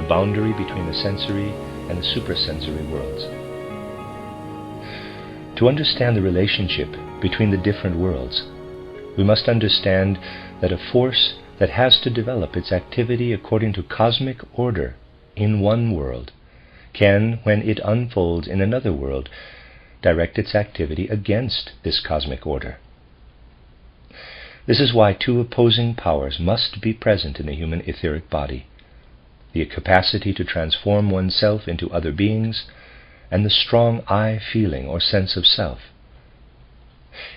boundary between the sensory and the suprasensory worlds. To understand the relationship between the different worlds, we must understand that a force that has to develop its activity according to cosmic order in one world can, when it unfolds in another world, direct its activity against this cosmic order. This is why two opposing powers must be present in the human etheric body: the capacity to transform oneself into other beings, and the strong I feeling or sense of self.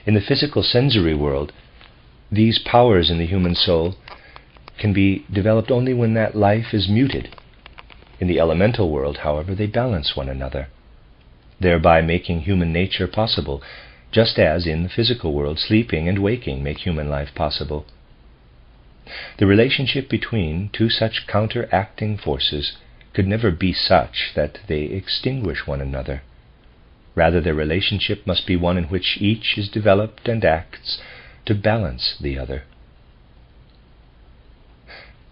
In the physical sensory world, these powers in the human soul can be developed only when that life is muted. In the elemental world, however, they balance one another, thereby making human nature possible, just as in the physical world sleeping and waking make human life possible. The relationship between two such counteracting forces could never be such that they extinguish one another. Rather, their relationship must be one in which each is developed and acts to balance the other.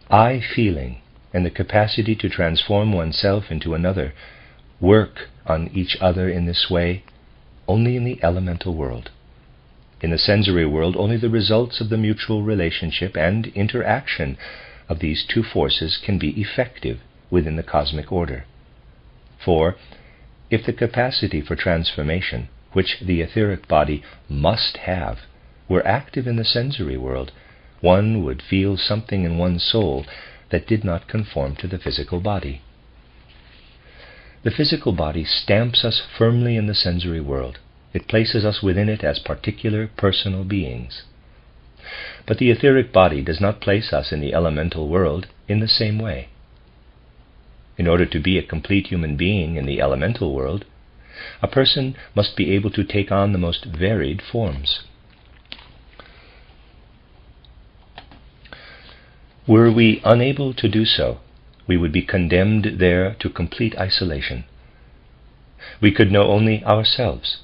I feeling and the capacity to transform oneself into another work on each other in this way only in the elemental world. In the sensory world, only the results of the mutual relationship and interaction of these two forces can be effective within the cosmic order. For if the capacity for transformation, which the etheric body must have, were active in the sensory world, one would feel something in one's soul that did not conform to the physical body. The physical body stamps us firmly in the sensory world. It places us within it as particular personal beings. But the etheric body does not place us in the elemental world in the same way. In order to be a complete human being in the elemental world, a person must be able to take on the most varied forms. Were we unable to do so, we would be condemned there to complete isolation. We could know only ourselves.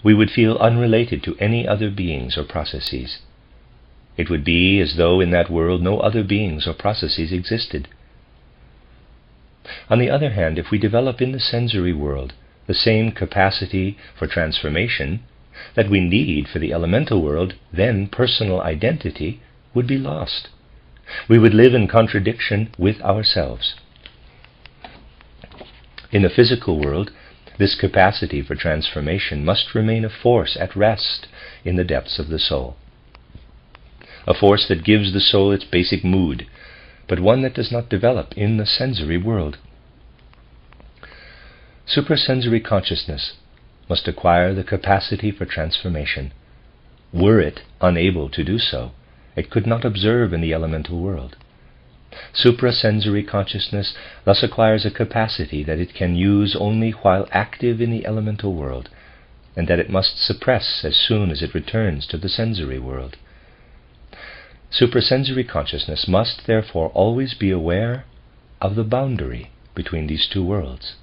We would feel unrelated to any other beings or processes. It would be as though in that world no other beings or processes existed. On the other hand, if we develop in the sensory world the same capacity for transformation that we need for the elemental world, then personal identity would be lost. We would live in contradiction with ourselves. In the physical world, this capacity for transformation must remain a force at rest in the depths of the soul. A force that gives the soul its basic mood, but one that does not develop in the sensory world. Suprasensory consciousness must acquire the capacity for transformation. Were it unable to do so, it could not observe in the elemental world. Suprasensory consciousness thus acquires a capacity that it can use only while active in the elemental world, and that it must suppress as soon as it returns to the sensory world. Suprasensory consciousness must therefore always be aware of the boundary between these two worlds.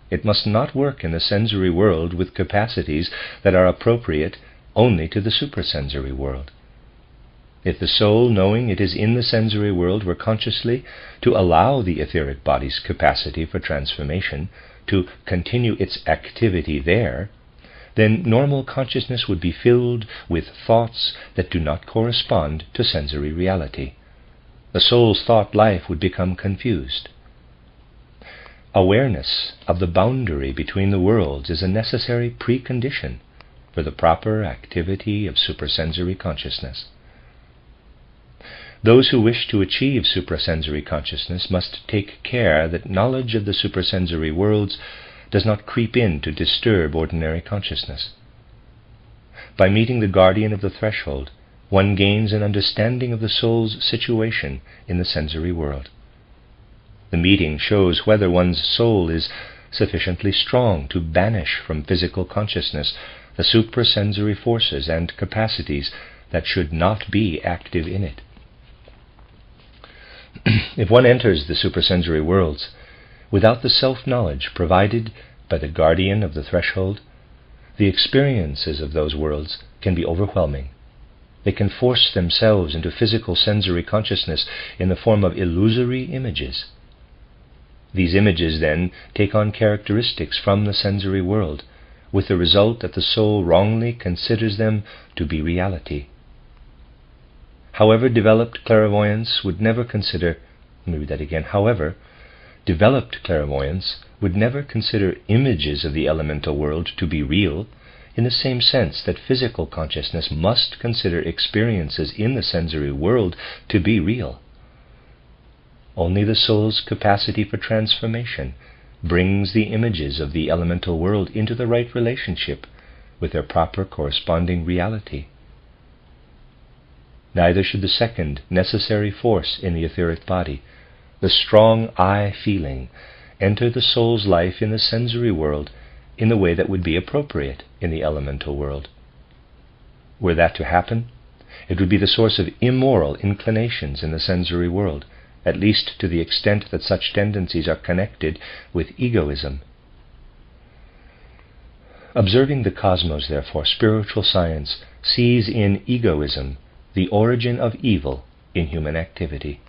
It must not work in the sensory world with capacities that are appropriate only to the suprasensory world. If the soul, knowing it is in the sensory world, were consciously to allow the etheric body's capacity for transformation to continue its activity there, then normal consciousness would be filled with thoughts that do not correspond to sensory reality. The soul's thought life would become confused. Awareness of the boundary between the worlds is a necessary precondition for the proper activity of suprasensory consciousness. Those who wish to achieve suprasensory consciousness must take care that knowledge of the suprasensory worlds does not creep in to disturb ordinary consciousness. By meeting the guardian of the threshold, one gains an understanding of the soul's situation in the sensory world. The meeting shows whether one's soul is sufficiently strong to banish from physical consciousness the suprasensory forces and capacities that should not be active in it. If one enters the suprasensory worlds without the self-knowledge provided by the guardian of the threshold, the experiences of those worlds can be overwhelming. They can force themselves into physical sensory consciousness in the form of illusory images. These images then take on characteristics from the sensory world, with the result that the soul wrongly considers them to be reality. However, developed clairvoyance would never consider images of the elemental world to be real, in the same sense that physical consciousness must consider experiences in the sensory world to be real. Only the soul's capacity for transformation brings the images of the elemental world into the right relationship with their proper corresponding reality. Neither should the second necessary force in the etheric body, the strong I feeling, enter the soul's life in the sensory world in the way that would be appropriate in the elemental world. Were that to happen, it would be the source of immoral inclinations in the sensory world, at least to the extent that such tendencies are connected with egoism. Observing the cosmos, therefore, spiritual science sees in egoism the origin of evil in human activity.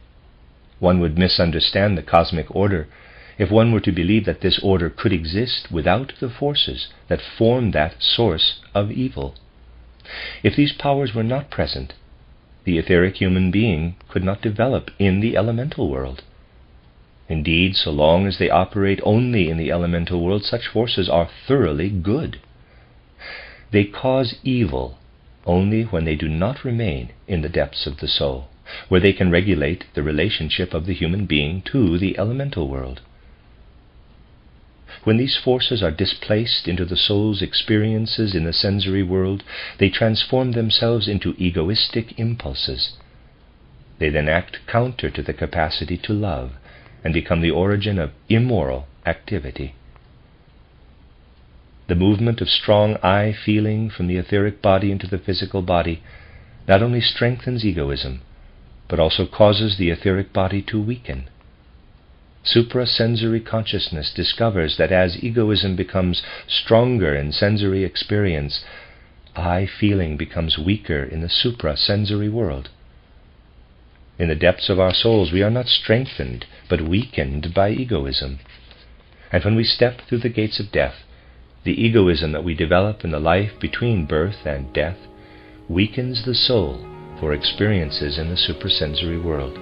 One would misunderstand the cosmic order if one were to believe that this order could exist without the forces that form that source of evil. If these powers were not present, the etheric human being could not develop in the elemental world. Indeed, so long as they operate only in the elemental world, such forces are thoroughly good. They cause evil only when they do not remain in the depths of the soul, where they can regulate the relationship of the human being to the elemental world. When these forces are displaced into the soul's experiences in the sensory world, they transform themselves into egoistic impulses. They then act counter to the capacity to love and become the origin of immoral activity. The movement of strong I feeling from the etheric body into the physical body not only strengthens egoism, but also causes the etheric body to weaken. Suprasensory consciousness discovers that as egoism becomes stronger in sensory experience, I feeling becomes weaker in the suprasensory world. In the depths of our souls, we are not strengthened, but weakened by egoism. And when we step through the gates of death, the egoism that we develop in the life between birth and death weakens the soul for experiences in the suprasensory world.